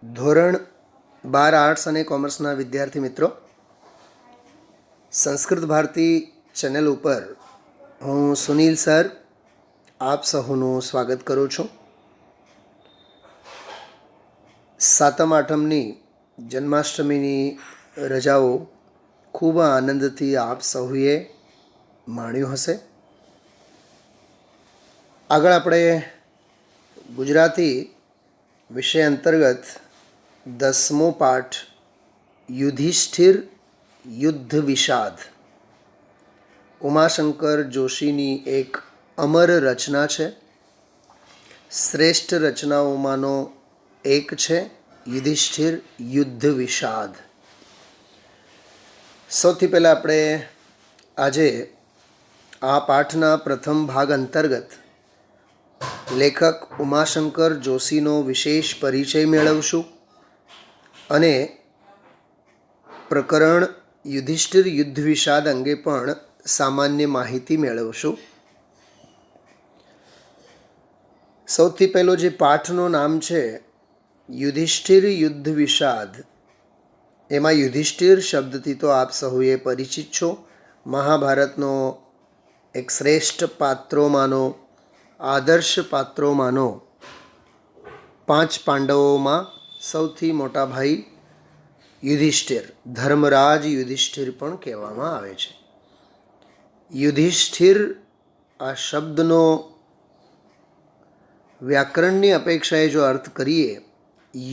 ધોરણ 12 આર્ટ્સ અને કોમર્સના વિદ્યાર્થી મિત્રો, સંસ્કૃત ભારતી ચેનલ ઉપર હું સુનિલ સર આપ સહુનું સ્વાગત કરું છું. સાતમ આઠમની જન્માષ્ટમીની રજાઓ ખૂબ આનંદથી આપ સહુએ માણ્યું હશે. આગળ આપણે ગુજરાતી વિષય અંતર્ગત 10મો પાઠ યુધિષ્ઠિર યુદ્ધ વિષાદ ઉમાશંકર જોશીની એક અમર રચના છે. શ્રેષ્ઠ રચનાઓમાંનો એક છે યુધિષ્ઠિર યુદ્ધ વિષાદ. સૌથી પહેલાં આપણે આજે આ પાઠના પ્રથમ ભાગ અંતર્ગત લેખક ઉમાશંકર જોશીનો વિશેષ પરિચય મેળવશું અને પ્રકરણ યુધિષ્ઠિર યુદ્ધ વિષાદ અંગે પણ સામાન્ય માહિતી મેળવશું. સૌથી પહેલો જે પાઠનું નામ છે યુધિષ્ઠિર યુદ્ધ વિષાદ, એમાં યુધિષ્ઠિર શબ્દથી તો આપ સહુએ પરિચિત છો. મહાભારતનો એક શ્રેષ્ઠ પાત્રોમાંનો, આદર્શ પાત્રોમાંનો, 5 પાંડવોમાં સૌથી મોટા ભાઈ યુધિષ્ઠિર, ધર્મરાજ યુધિષ્ઠિર પણ કહેવામાં આવે છે. યુધિષ્ઠિર આ શબ્દનો વ્યાકરણની અપેક્ષાએ જો અર્થ કરીએ,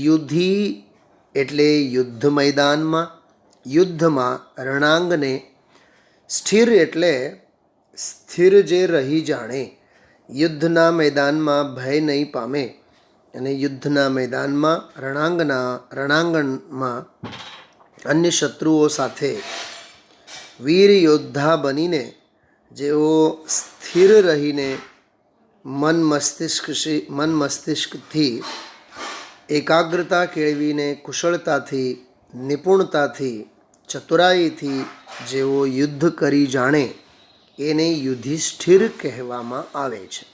યુધિ એટલે યુદ્ધ મેદાનમાં, યુદ્ધમાં રણાંગને, સ્થિર એટલે સ્થિર જે રહી જાણે, યુદ્ધના મેદાનમાં ભય નહીં પામે અને યુદ્ધના મેદાનમાં રણાંગણમાં અન્ય શત્રુઓ સાથે વીર યોદ્ધા બનીને જેઓ સ્થિર રહીને મન મસ્તિષ્કથી એકાગ્રતા કેળવીને કુશળતાથી, નિપુણતાથી, ચતુરાઈથી જેઓ યુદ્ધ કરી જાણે એને યુધિષ્ઠિર કહેવામાં આવે છે.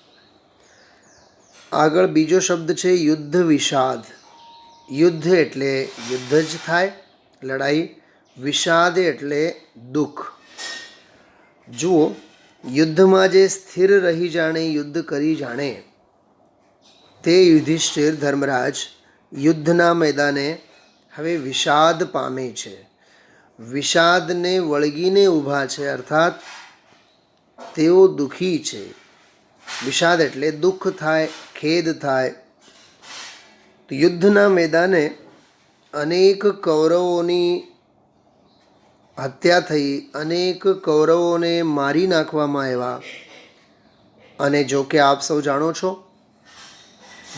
આગળ બીજો શબ્દ છે યુદ્ધ વિષાદ. યુદ્ધ એટલે યુદ્ધ જ થાય, લડાઈ. વિષાદ એટલે દુઃખ. જુઓ, યુદ્ધમાં જે સ્થિર રહી જાણે, યુદ્ધ કરી જાણે, તે યુધિષ્ઠિર ધર્મરાજ યુદ્ધના મેદાને હવે વિષાદ પામે છે. વિષાદને વળગીને ઊભા છે, અર્થાત તેઓ દુઃખી છે. વિષાદ એટલે દુઃખ થાય, ખેદ થાય. તો યુદ્ધના મેદાને અનેક કૌરવોની હત્યા થઈ, અનેક કૌરવોને મારી નાખવામાં આવ્યા. અને જો કે આપ સૌ જાણો છો,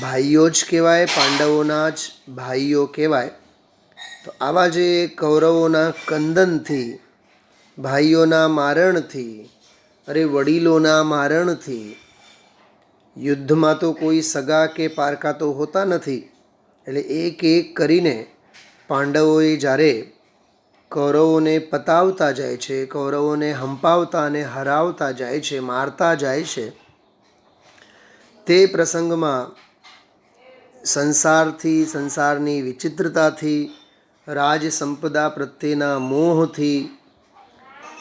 ભાઈઓ જ કહેવાય, પાંડવોના જ ભાઈઓ કહેવાય. તો આવા જે કૌરવોના કંદનથી, ભાઈઓના મારણથી, વડીલોના મારણથી, યુદ્ધમાં તો કોઈ સગા કે પારકા તો હોતા નથી, એટલે એક એક કરીને પાંડવોએ જ્યારે કૌરવોને પતાવતા જાય છે, કૌરવોને હંપાવતા અને હરાવતા જાય છે, મારતા જાય છે, તે પ્રસંગમાં સંસારથી, સંસારની વિચિત્રતાથી, રાજ સંપદા પ્રત્યેના મોહથી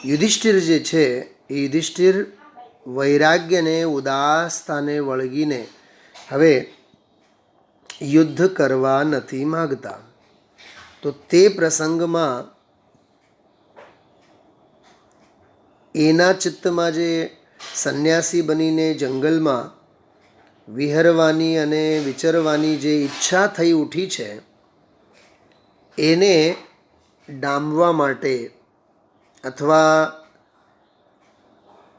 યુધિષ્ઠિર જે છે એ યુધિષ્ઠિર વૈરાગ્યને, ઉદાસતાને વળગીને હવે યુદ્ધ કરવા નથી માગતા. તો તે પ્રસંગમાં એના ચિત્તમાં જે સંન્યાસી બનીને જંગલમાં વિહરવાની અને વિચરવાની જે ઈચ્છા થઈ ઉઠી છે, એને ડામવા માટે અથવા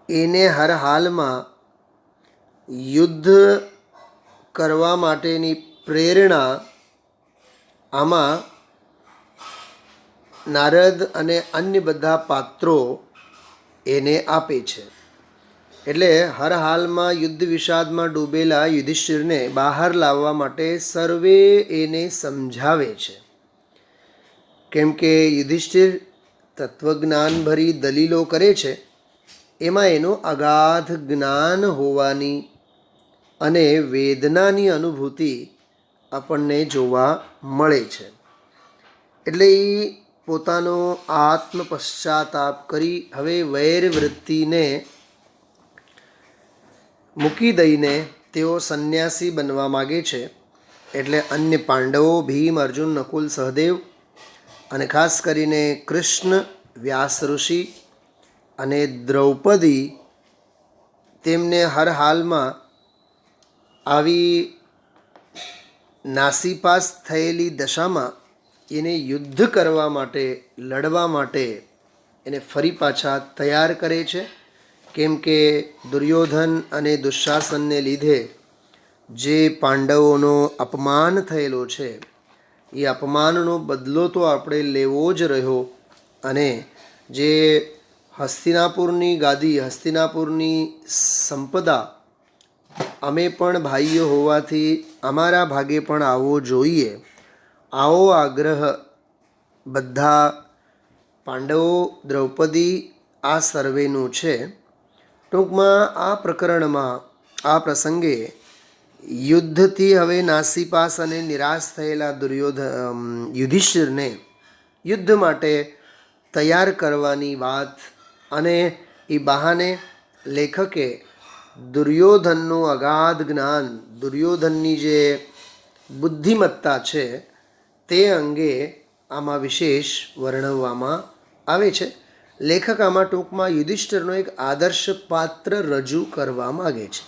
એને હર હાલમાં યુદ્ધ કરવા માટેની પ્રેરણા આમાં નારદ અને અન્ય બધા પાત્રો એને આપે છે. એટલે હર હાલમાં યુદ્ધ વિષાદમાં ડૂબેલા યુધિષ્ઠિરને બહાર લાવવા માટે સર્વે એને સમજાવે છે. કેમ કે યુધિષ્ઠિર તત્વજ્ઞાનભરી દલીલો કરે છે, એમાં એનું અગાધ જ્ઞાન હોવાની અને વેદનાની અનુભૂતિ આપણને જોવા મળે છે. એટલે એ પોતાનો આત્મ પશ્ચાતાપ કરી હવે વૈર વૃત્તિને મૂકી દઈને તેઓ સંન્યાસી બનવા માગે છે. એટલે અન્ય પાંડવો ભીમ, અર્જુન, નકુલ, સહદેવ અને ખાસ કરીને કૃષ્ણ, વ્યાસ ઋષિ અને દ્રૌપદી તેમને હર હાલમાં આવી નાસીપાસ થયેલી દશામાં એને યુદ્ધ કરવા માટે, લડવા માટે એને ફરી પાછા તૈયાર કરે છે. કેમ કે દુર્યોધન અને દુશાસનને લીધે જે પાંડવોનો અપમાન થયેલો છે એ અપમાનનો બદલો તો આપણે લેવો જ રહ્યો. અને જે હસ્તિનાપુરની ગાદી, હસ્તિનાપુરની સંપદા અમે પણ ભાઈઓ હોવાથી અમારા ભાગે પણ આવવો જોઈએ, આવો આગ્રહ બધા પાંડવો, દ્રૌપદી આ સર્વેનું છે. ટૂંકમાં આ પ્રકરણમાં, આ પ્રસંગે યુદ્ધથી હવે નાસીપાસ અને નિરાશ થયેલા યુધિષ્ઠિરને યુદ્ધ માટે તૈયાર કરવાની વાત અને એ બહાને લેખકે દુર્યોધનનું અગાધ જ્ઞાન, દુર્યોધનની જે બુદ્ધિમત્તા છે તે અંગે આમાં વિશેષ વર્ણવવામાં આવે છે. લેખક આમાં ટૂંકમાં યુધિષ્ઠિરનો એક આદર્શ પાત્ર રજૂ કરવા માગે છે.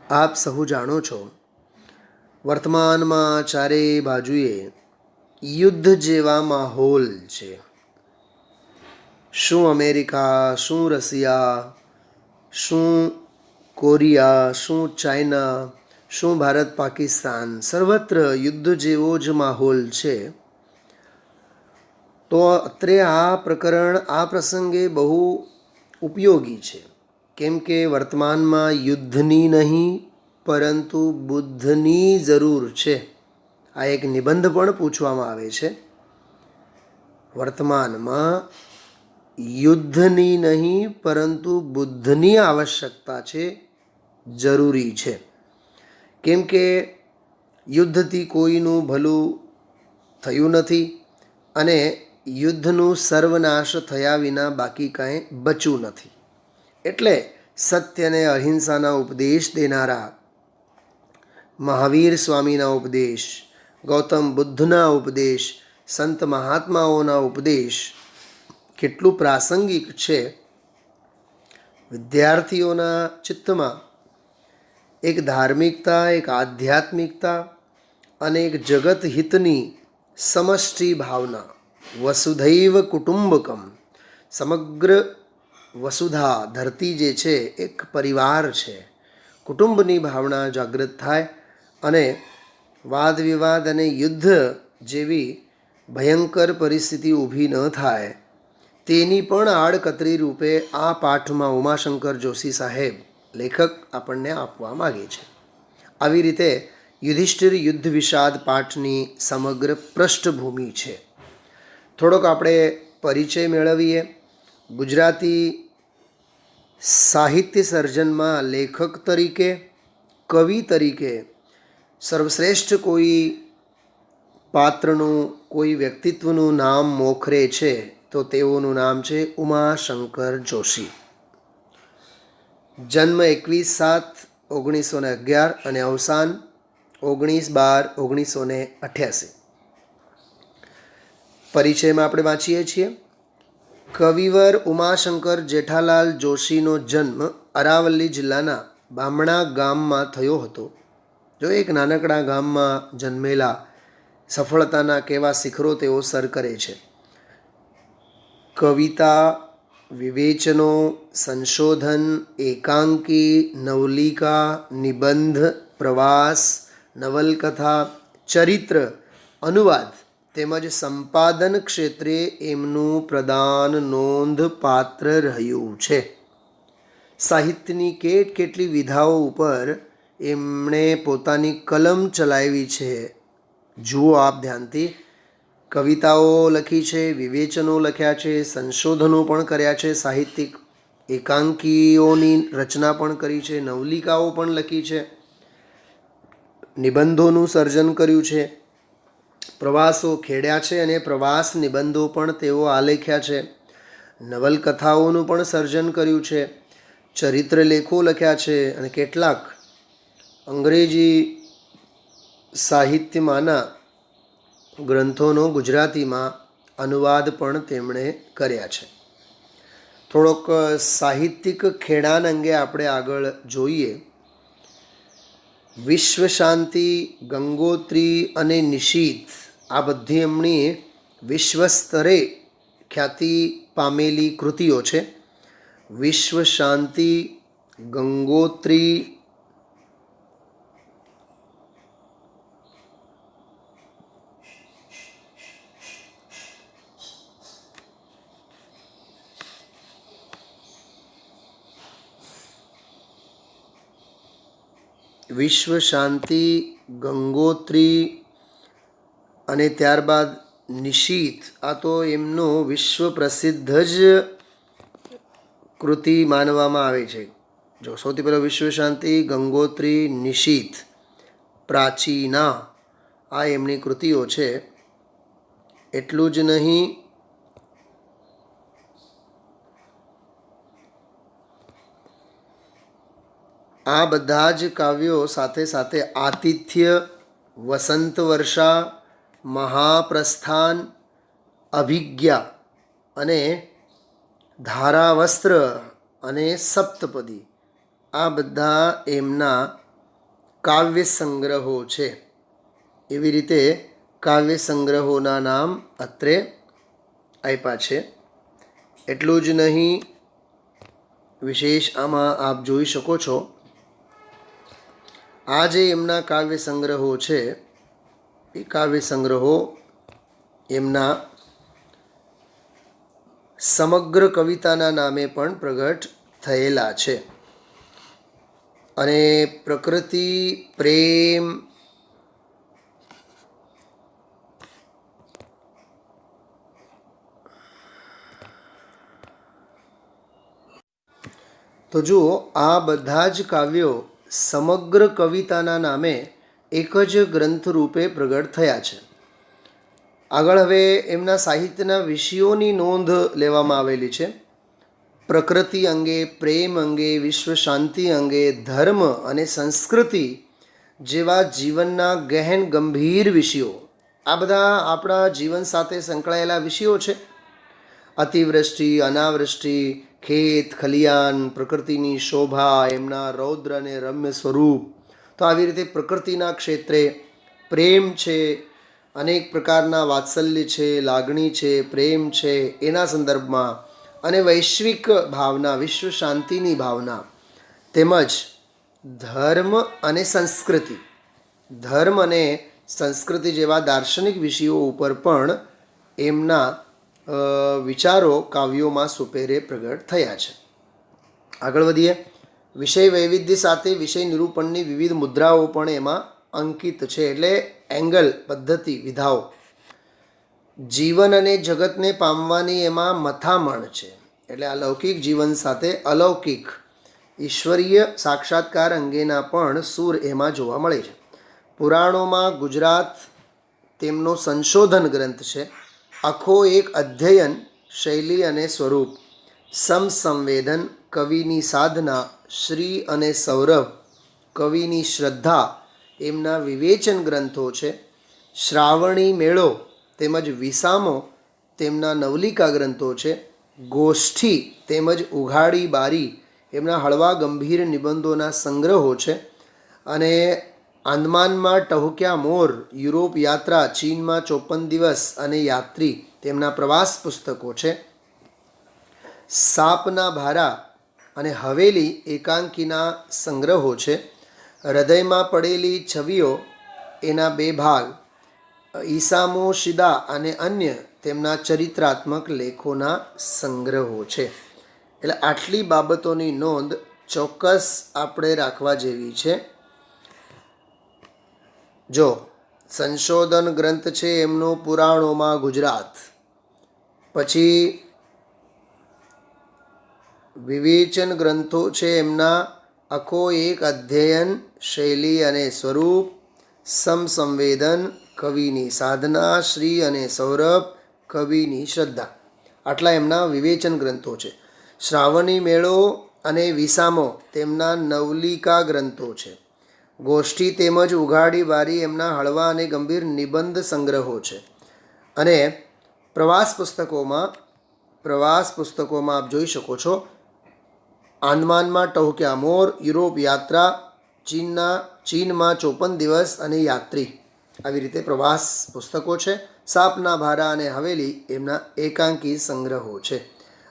આપ સહુ જાણો છો, વર્તમાનમાં ચારેય બાજુએ યુદ્ધ જેવા માહોલ છે. શું અમેરિકા, શું રશિયા, શું કોરિયા, શું ચાઇના, શું ભારત પાકિસ્તાન, સર્વત્ર યુદ્ધ જેવો જ માહોલ છે. તો અત્રે આ પ્રકરણ, આ પ્રસંગે બહુ ઉપયોગી છે. કેમ કે વર્તમાનમાં યુદ્ધની નહીં પરંતુ બુદ્ધની જરૂર છે. આ એક નિબંધ પણ પૂછવામાં આવે છે. વર્તમાનમાં યુદ્ધની નહીં પરંતુ બુદ્ધની આવશ્યકતા છે, જરૂરી છે. કેમ કે યુદ્ધથી કોઈનું ભલું થયું નથી અને યુદ્ધનું સર્વનાશ થયા વિના બાકી કાંઈ બચ્યું નથી. એટલે સત્ય અને અહિંસાના ઉપદેશ દેનારા મહાવીર સ્વામીના ઉપદેશ, ગૌતમ બુદ્ધના ઉપદેશ, સંત મહાત્માઓના ઉપદેશ કેટલું પ્રાસંગિક છે. વિદ્યાર્થીઓના ચિત્તમાં એક ધાર્મિકતા, એક આધ્યાત્મિકતા અને એક જગત હિતની સમષ્ટિ ભાવના, વસુધૈવ કુટુંબકમ, સમગ્ર વસુધા, ધરતી જે છે એક પરિવાર છે, કુટુંબની ભાવના જાગૃત થાય અને વાદ વિવાદ અને યુદ્ધ જેવી ભયંકર પરિસ્થિતિ ઊભી ન થાય તેની પણ આડકતરી રૂપે આ પાઠમાં ઉમાશંકર જોશી સાહેબ, લેખક, આપણને આપવા માગે છે. આવી રીતે યુધિષ્ઠિર યુદ્ધ વિષાદ પાઠની સમગ્ર પૃષ્ઠભૂમિ છે. થોડોક આપણે પરિચય મેળવીએ. ગુજરાતી સાહિત્ય સર્જનમાં લેખક તરીકે, કવિ તરીકે સર્વશ્રેષ્ઠ કોઈ પાત્રનું, કોઈ વ્યક્તિત્વનું નામ મોખરે છે તો તેઓનું નામ છે ઉમાશંકર જોશી. જન્મ 21/7/1911 અને અવસાન 19/12/1988. પરિચયમાં આપણે વાંચીએ છીએ. કવિવર ઉમાશંકર જેઠાલાલ જોશીનો જન્મ અરાવલ્લી જિલ્લાના બામણા ગામમાં થયો હતો. જો એક નાનકડા ગામમાં જન્મેલા સફળતાના કેવા શિખરો તેઓ સર કરે છે. કવિતા, વિવેચનો, સંશોધન, એકાંકી, નવલિકા, નિબંધ, પ્રવાસ, નવલકથા, ચરિત્ર, અનુવાદ તેમજ સંપાદન ક્ષેત્રે એમનું પ્રદાન નોંધપાત્ર રહ્યું છે. સાહિત્યની કેટલી વિધાઓ ઉપર એમણે પોતાની કલમ ચલાવી છે. જુઓ આપ ધ્યાનથી. કવિતાઓ લખી છે, વિવેચનો લખ્યા છે, સંશોધનો પણ કર્યા છે, સાહિત્યિક એકાંકીઓની રચના પણ કરી છે, નવલિકાઓ પણ લખી છે, નિબંધોનું સર્જન કર્યું છે, પ્રવાસો ખેડ્યા છે અને પ્રવાસ નિબંધો પણ તેઓ આલેખ્યા છે, નવલકથાઓનું પણ સર્જન કર્યું છે, ચરિત્ર લેખો લખ્યા છે અને કેટલાક અંગ્રેજી સાહિત્યમાંના ગ્રંથોનો ગુજરાતીમાં અનુવાદ પણ તેમણે કર્યા છે. થોડોક સાહિત્યિક ખેડાણ અંગે આપણે આગળ જોઈએ. વિશ્વ શાંતિ, ગંગોત્રી અને નિશીથ આ બધી એમની વિશ્વ સ્તરે ખ્યાતિ પામેલી કૃતિઓ છે. વિશ્વ શાંતિ, ગંગોત્રી, વિશ્વ શાંતિ, ગંગોત્રી અને ત્યારબાદ નિશીથ આ તો એમનો વિશ્વ પ્રસિદ્ધ જ કૃતિ માનવામાં આવે છે. જો સૌથી પહેલાં વિશ્વ શાંતિ, ગંગોત્રી, નિશીથ, પ્રાચીના આ એમની કૃતિઓ છે. એટલું જ નહીં, આ બધા જ કાવ્યો સાથે સાથે આતિથ્ય, વસંત વર્ષા, મહાપ્રસ્થાન, અભિજ્ઞા અને ધારાવસ્ત્ર અને સપ્તપદી આ બધા એમના કાવ્ય સંગ્રહો છે. એવી રીતે કાવ્ય સંગ્રહોના નામ અત્રે આપ્યા છે. એટલું જ નહીં, વિશેષ આમાં આપ જોઈ શકો છો, આ જે એમના કાવ્ય સંગ્રહો છે એ કાવ્ય સંગ્રહો એમના સમગ્ર કવિતાના નામે પણ પ્રગટ થયેલા છે. અને પ્રકૃતિ, પ્રેમ, તો જુઓ આ બધા જ કાવ્યો સમગ્ર કવિતાના નામે એક જ ગ્રંથ રૂપે પ્રગટ થયા છે. આગળ હવે એમના સાહિત્યના વિષયોની નોંધ લેવામાં આવેલી છે. પ્રકૃતિ અંગે, પ્રેમ અંગે, વિશ્વ શાંતિ અંગે, ધર્મ અને સંસ્કૃતિ જેવા જીવનના ગહેન ગંભીર વિષયો, આ બધા આપણા જીવન સાથે સંકળાયેલા વિષયો છે. અતિવૃષ્ટિ, અનાવૃષ્ટિ, ખેત ખલિયાન, પ્રકૃતિની શોભા, એમના રૌદ્ર અને રમ્ય સ્વરૂપ, તો આવી રીતે પ્રકૃતિના ક્ષેત્રે પ્રેમ છે, અનેક પ્રકારના વાત્સલ્ય છે, લાગણી છે, પ્રેમ છે એના સંદર્ભમાં, અને વૈશ્વિક ભાવના, વિશ્વ શાંતિની ભાવના, તેમજ ધર્મ અને સંસ્કૃતિ, ધર્મ અને સંસ્કૃતિ જેવા દાર્શનિક વિષયો ઉપર પણ એમના વિચારો કાવ્યોમાં સુપેરે પ્રગટ થયા છે. આગળ વધીએ. વિષય વૈવિધ્ય સાથે વિષય નિરૂપણની વિવિધ મુદ્રાઓ પણ એમાં અંકિત છે, એટલે એંગલ, પદ્ધતિ, વિધાઓ. જીવન અને જગતને પામવાની એમાં મથામણ છે, એટલે આ લૌકિક જીવન સાથે અલૌકિક ઈશ્વરીય સાક્ષાત્કાર અંગેના પણ સૂર એમાં જોવા મળે છે. પુરાણોમાં ગુજરાત તેમનો સંશોધન ગ્રંથ છે. આખો એક અધ્યયન, શૈલી અને સ્વરૂપ, સમસંવેદન, કવિની સાધના, શ્રી અને સૌરભ, કવિની શ્રદ્ધા એમના વિવેચન ગ્રંથો છે. શ્રાવણી મેળો તેમજ વિસામો તેમના નવલિકા ગ્રંથો છે. ગોષ્ઠી તેમજ ઉઘાડી બારી એમના હળવા ગંભીર નિબંધોના સંગ્રહો છે. અને આંદમાનમાં ટહુક્યા મોર, યુરોપ યાત્રા, ચીનમાં 54 દિવસ અને યાત્રી તેમના પ્રવાસ પુસ્તકો છે. સાપના ભારા અને હવેલી એકાંકીના સંગ્રહો છે. હૃદયમાં પડેલી છબીઓ એના 2 ભાગ, ઈસામો શિદા અને અન્ય તેમના ચરિત્રાત્મક લેખોના સંગ્રહો છે. એટલે આટલી બાબતોની નોંધ ચોક્કસ આપણે રાખવા જેવી છે. જો સંશોધન ગ્રંથ છે એમનો પુરાણોમાં ગુજરાત, પછી વિવેચન ગ્રંથો છે એમના આખો એક અધ્યયન, શૈલી અને સ્વરૂપ, સમસંવેદન કવિની સાધના, શ્રી અને સૌરભ કવિની શ્રદ્ધા. આટલા એમના વિવેચન ગ્રંથો છે. શ્રાવણી મેળો અને વિસામો તેમના નવલિકા ગ્રંથો છે. ગોષ્ઠી તેમજ ઉઘાડી બારી એમના હળવા અને ગંભીર નિબંધ સંગ્રહો છે. અને પ્રવાસ પુસ્તકોમાં આપ જોઈ શકો છો, આંદમાનમાં ટહુક્યા મોર, યુરોપ યાત્રા, ચીનમાં 54 દિવસ અને યાત્રી, આવી રીતે પ્રવાસ પુસ્તકો છે. સાપના ભારા અને હવેલી એમના એકાંકી સંગ્રહો છે.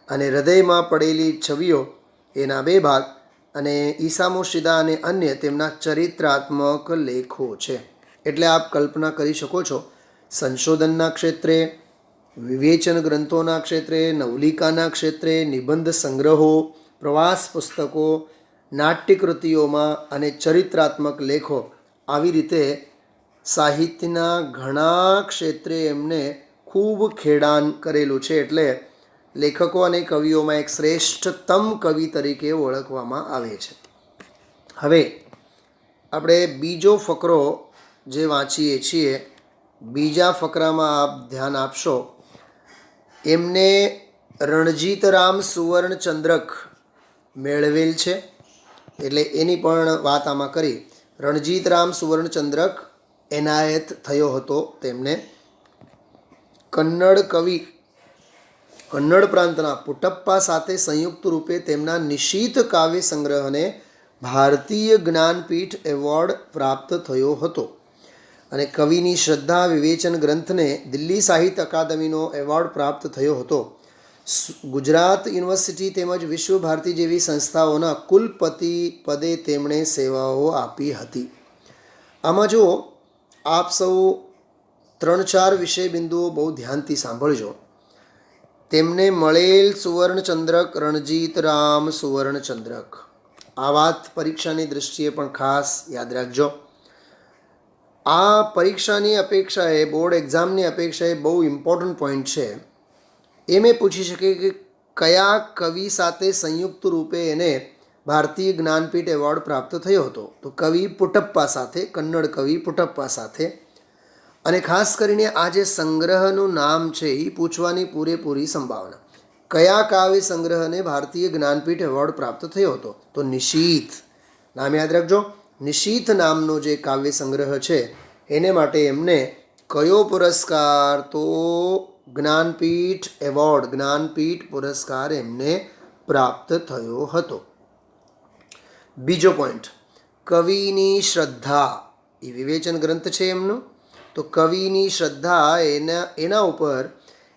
અને હૃદયમાં પડેલી છબીઓ એના 2 ભાગ, અને ઈસામોશિદા અને અન્ય તેમના ચરિત્રાત્મક લેખો છે. એટલે આપ કલ્પના કરી શકો છો, સંશોધનના ક્ષેત્રે, વિવેચન ગ્રંથોના ક્ષેત્રે, નવલિકાના ક્ષેત્રે, નિબંધ સંગ્રહો, પ્રવાસ પુસ્તકો, નાટ્યકૃતિઓમાં અને ચરિત્રાત્મક લેખો, આવી રીતે સાહિત્યના ઘણા ક્ષેત્રે એમને ખૂબ ખેડાન કરેલું છે. એટલે લેખકો અને કવિઓમાં એક શ્રેષ્ઠતમ કવિ તરીકે ઓળખવામાં આવે છે. હવે આપણે બીજો ફકરો જે વાંચીએ છીએ, બીજા ફકરામાં આપ ધ્યાન આપશો, એમને રણજીતરામ સુવર્ણચંદ્રક મેળવેલ છે. એટલે એની પણ વાત આમાં કરી. રણજીતરામ સુવર્ણચંદ્રક એનાયત થયો હતો તેમને. કન્નડ પ્રાંતના પુટપ્પા સાથે સંયુક્ત રૂપે તેમના નિશીથ કાવ્ય સંગ્રહને ભારતીય જ્ઞાનપીઠ એવોર્ડ પ્રાપ્ત થયો હતો. અને કવિની શ્રદ્ધા વિવેચન ગ્રંથને દિલ્હી સાહિત્ય અકાદમીનો એવોર્ડ પ્રાપ્ત થયો હતો. ગુજરાત યુનિવર્સિટી તેમજ વિશ્વ ભારતી જેવી સંસ્થાઓના કુલપતિ પદે તેમણે સેવાઓ આપી હતી. આમાં જો આપ સૌ 3-4 વિષય બિંદુઓ બહુ ધ્યાનથી સાંભળજો. તેમને મળેલ સુવર્ણચંદ્રક રણજીતરામ સુવર્ણચંદ્રક, આ વાત પરીક્ષાની દૃષ્ટિએ પણ ખાસ યાદ રાખજો. આ પરીક્ષાની અપેક્ષાએ, બોર્ડ એક્ઝામની અપેક્ષાએ બહુ ઇમ્પોર્ટન્ટ પોઈન્ટ છે. એમ એ પૂછી શકે કે કયા કવિ સાથે સંયુક્ત રૂપે એને ભારતીય જ્ઞાનપીઠ એવોર્ડ પ્રાપ્ત થયો હતો? તો કવિ પુટપ્પા સાથે, કન્નડ કવિ પુટપ્પા સાથે. અને ખાસ કરીને આ જે સંગ્રહનું નામ છે એ પૂછવાની પૂરેપૂરી સંભાવના. કયા કાવ્ય સંગ્રહને ભારતીય જ્ઞાનપીઠ એવોર્ડ પ્રાપ્ત થયો હતો? તો નિશીથ. નામ યાદ રાખજો. નિશીથ નામનો જે કાવ્ય સંગ્રહ છે એને માટે એમને કયો પુરસ્કાર? તો જ્ઞાનપીઠ એવોર્ડ, જ્ઞાનપીઠ પુરસ્કાર એમને પ્રાપ્ત થયો હતો. બીજો પોઈન્ટ, કવિની શ્રદ્ધા, એ વિવેચન ગ્રંથ છે એમનું. તો કવિની શ્રદ્ધા એના ઉપર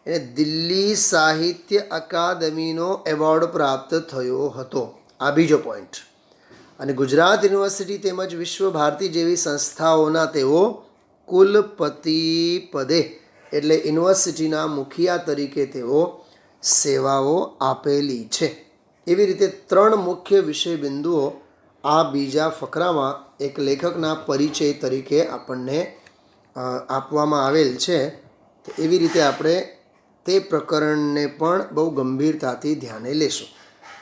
એને દિલ્હી સાહિત્ય અકાદમીનો એવોર્ડ પ્રાપ્ત થયો હતો. આ બીજો પોઈન્ટ. અને ગુજરાત યુનિવર્સિટી તેમજ વિશ્વ ભારતી જેવી સંસ્થાઓના તેઓ કુલપતિ પદે, એટલે યુનિવર્સિટીના મુખિયા તરીકે તેઓ સેવાઓ આપેલી છે. એવી રીતે 3 મુખ્ય વિષય બિંદુઓ આ બીજા ફકરામાં એક લેખકના પરિચય તરીકે આપણને આપવામાં આવેલ છે. તો એવી રીતે આપણે તે પ્રકરણને પણ બહુ ગંભીરતાથી ધ્યાને લેશું.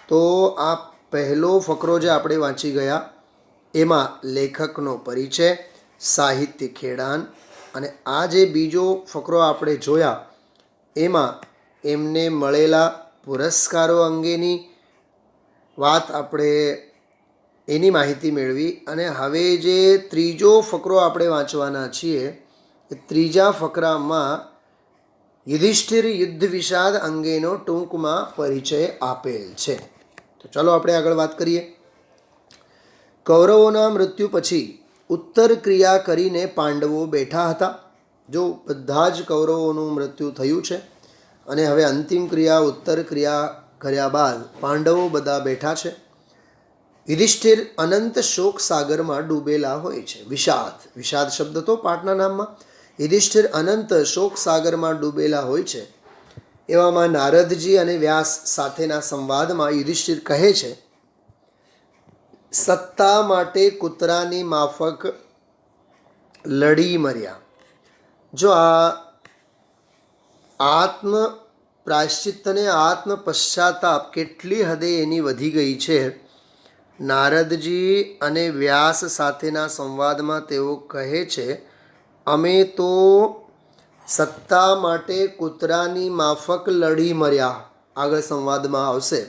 તો આ પહેલો ફકરો જે આપણે વાંચી ગયા એમાં લેખકનો પરિચય, સાહિત્ય ખેડાન, અને આ જે બીજો ફકરો આપણે જોયા એમાં એમને મળેલા પુરસ્કારો અંગેની વાત આપણે એની માહિતી મેળવી. અને હવે જે ત્રીજો ફકરો આપણે વાંચવાના છીએ એ ત્રીજા ફકરામાં યુધિષ્ઠિર યુદ્ધ વિષાદ અંગેનો ટૂંકમાં પરિચય આપેલ છે. તો ચાલો આપણે આગળ વાત કરીએ. કૌરવોના મૃત્યુ પછી ઉત્તર ક્રિયા કરીને પાંડવો બેઠા હતા. જો બધા જ કૌરવોનું મૃત્યુ થયું છે અને હવે અંતિમ ક્રિયા, ઉત્તર ક્રિયા કર્યા બાદ પાંડવો બધા બેઠા છે. યુધિષ્ઠિર અનંત શોક સાગરમાં ડૂબેલા હોય છે. વિષાદ શબ્દ તો પાઠના નામમાં. યુધિષ્ઠિર અનંત શોક સાગરમાં ડૂબેલા હોય છે. એવામાં નારદજી અને વ્યાસ સાથેના સંવાદમાં યુધિષ્ઠિર કહે છે, સત્તા માટે કૂતરાની માફક લડી મર્યા. જો આ આત્મ પ્રાયશ્ચિત્ત અને આત્મ પશ્ચાતાપ કેટલી હદે એની વધી ગઈ છે નારદજી અને વ્યાસ સાથેના સંવાદમાં તેઓ કહે છે, અમે તો સત્તા માટે કૂતરાની માફક લડી મર્યા. આગળ સંવાદમાં આવશે.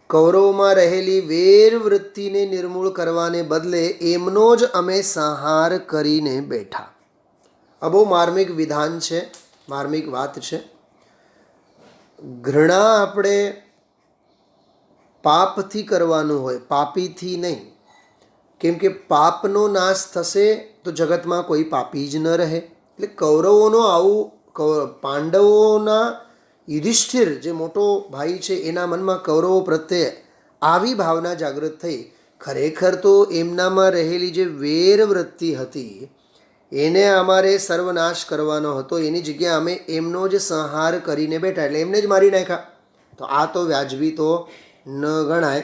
કૌરવોમાં રહેલી વેર વૃત્તિને નિર્મૂળ કરવાને બદલે એમનો જ અમે સંહાર કરીને બેઠા. આ બહુ માર્મિક વિધાન છે, માર્મિક વાત છે. ઘૃણા આપણે પાપથી કરવાનું હોય, પાપીથી નહીં. કેમ કે પાપનો નાશ થશે તો જગતમાં કોઈ પાપી જ ન રહે. એટલે કૌરવોનો આવું પાંડવોના યુધિષ્ઠિર જે મોટો ભાઈ છે એના મનમાં કૌરવો પ્રત્યે આવી ભાવના જાગૃત થઈ. ખરેખર તો એમનામાં રહેલી જે વેર વૃત્તિ હતી એને અમારે સર્વનાશ કરવાનો હતો. એની જગ્યાએ અમે એમનો જ સંહાર કરીને બેઠા, એટલે એમને જ મારી નાખ્યા. તો આ તો વ્યાજબી તો ન ગણાય.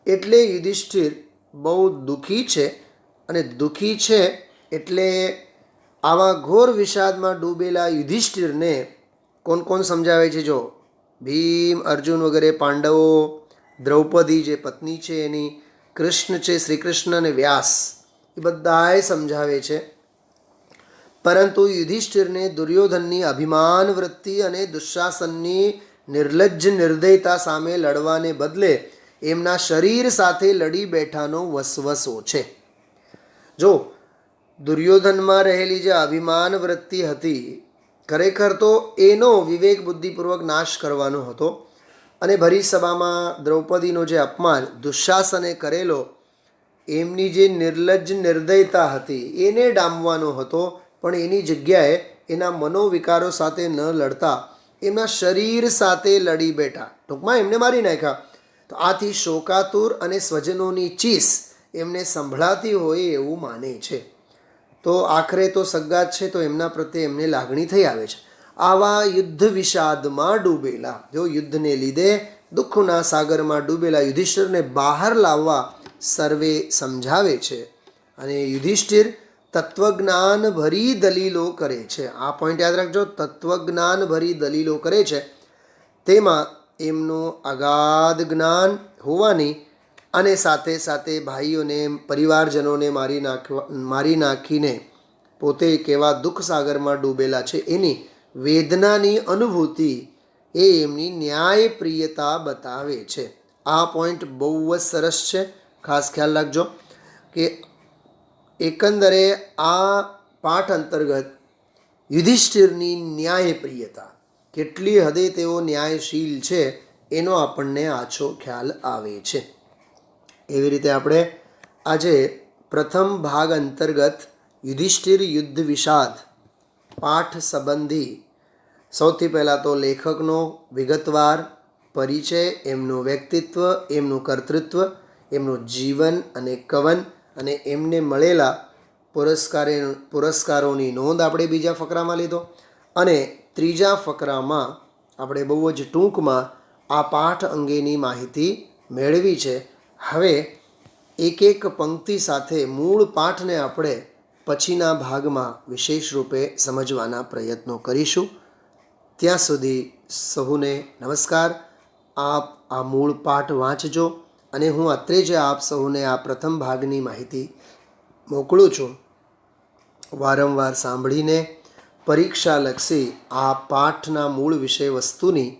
એટલે યુધિષ્ઠિર બહુ દુઃખી છે. અને દુઃખી છે એટલે આવા ઘોર વિષાદમાં ડૂબેલા યુધિષ્ઠિરને કોણ કોણ સમજાવે છે? જો ભીમ, અર્જુન વગેરે પાંડવો, દ્રૌપદી જે પત્ની છે એની, કૃષ્ણ છે, શ્રી કૃષ્ણ અને વ્યાસ, એ બધાએ સમજાવે છે. પરંતુ યુધિષ્ઠિરને દુર્યોધનની અભિમાન વૃત્તિ અને દુશાસનની નિર્લજ્જ નિર્દયતા સામે લડવાને બદલે એમના શરીર સાથે લડી બેઠાનો વસવસો છે. જો દુર્યોધનમાં રહેલી જે અભિમાન વૃત્તિ હતી, ખરેખર તો એનો વિવેક બુદ્ધિપૂર્વક નાશ કરવાનો હતો. અને ભરી સભામાં દ્રૌપદીનો જે અપમાન દુશાસને કરેલો, એમની જે નિર્લજ્જ નિર્દયતા હતી એને ડામવાનો હતો. પણ એની જગ્યાએ એના મનોવિકારો સાથે ન લડતા એમના શરીર સાથે લડી બેઠા. ટૂંકમાં એમને મારી નાખ્યા. તો આથી શોકાતુર અને સ્વજનોની ચીસ એમને સંભળાતી હોય એવું માને છે. તો આખરે તો સગાત છે, તો એમના પ્રત્યે એમને લાગણી થઈ આવે છે. આવા યુદ્ધ વિષાદમાં ડૂબેલા, જો યુદ્ધને લીધે દુઃખના સાગરમાં ડૂબેલા યુધિષ્ઠિરને બહાર લાવવા સર્વે સમજાવે છે. અને યુધિષ્ઠિર તત્વજ્ઞાન ભરી દલીલો કરે છે. આ પોઈન્ટ યાદ રાખજો, તત્વજ્ઞાન ભરી દલીલો કરે છે. તેમાં એમનું અગાધ જ્ઞાન હોવાની અને સાથે સાથે ભાઈઓને, પરિવારજનોને મારી નાખીને પોતે કેવા દુઃખ સાગરમાં ડૂબેલા છે એની વેદનાની અનુભૂતિ એ એમની ન્યાયપ્રિયતા બતાવે છે. આ પોઈન્ટ બહુ જ સરસ છે, ખાસ ખ્યાલ રાખજો. કે એકંદરે આ પાઠ અંતર્ગત યુધિષ્ઠિરની ન્યાયપ્રિયતા, કેટલી હદે તેઓ ન્યાયશીલ છે એનો આપણને આછો ખ્યાલ આવે છે. એવી રીતે આપણે આજે પ્રથમ ભાગ અંતર્ગત યુધિષ્ઠિર યુદ્ધ વિષાદ પાઠ સંબંધી સૌથી પહેલાં તો લેખકનો વિગતવાર પરિચય, એમનું વ્યક્તિત્વ, એમનું કર્તૃત્વ, એમનું જીવન અને કવન અને એમને મળેલા પુરસ્કારોની નોંધ આપણે બીજા ફકરામાં લીધો. અને ત્રીજા ફકરામાં આપણે બહુ જ ટૂંકમાં આ પાઠ અંગેની માહિતી મેળવી છે. હવે એક એક પંક્તિ સાથે મૂળ પાઠને આપણે પછીના ભાગમાં વિશેષ રૂપે સમજવાના પ્રયત્નો કરીશું. ત્યાં સુધી સહુને નમસ્કાર. આપ આ મૂળ પાઠ વાંચજો અને હું અત્રે જ આપ સહુને આ પ્રથમ ભાગની માહિતી મોકલું છું. વારંવાર સાંભળીને પરીક્ષાલક્ષી આ પાઠના મૂળ વિષય વસ્તુની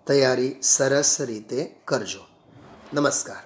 તૈયારી સરસ રીતે કરજો. નમસ્કાર.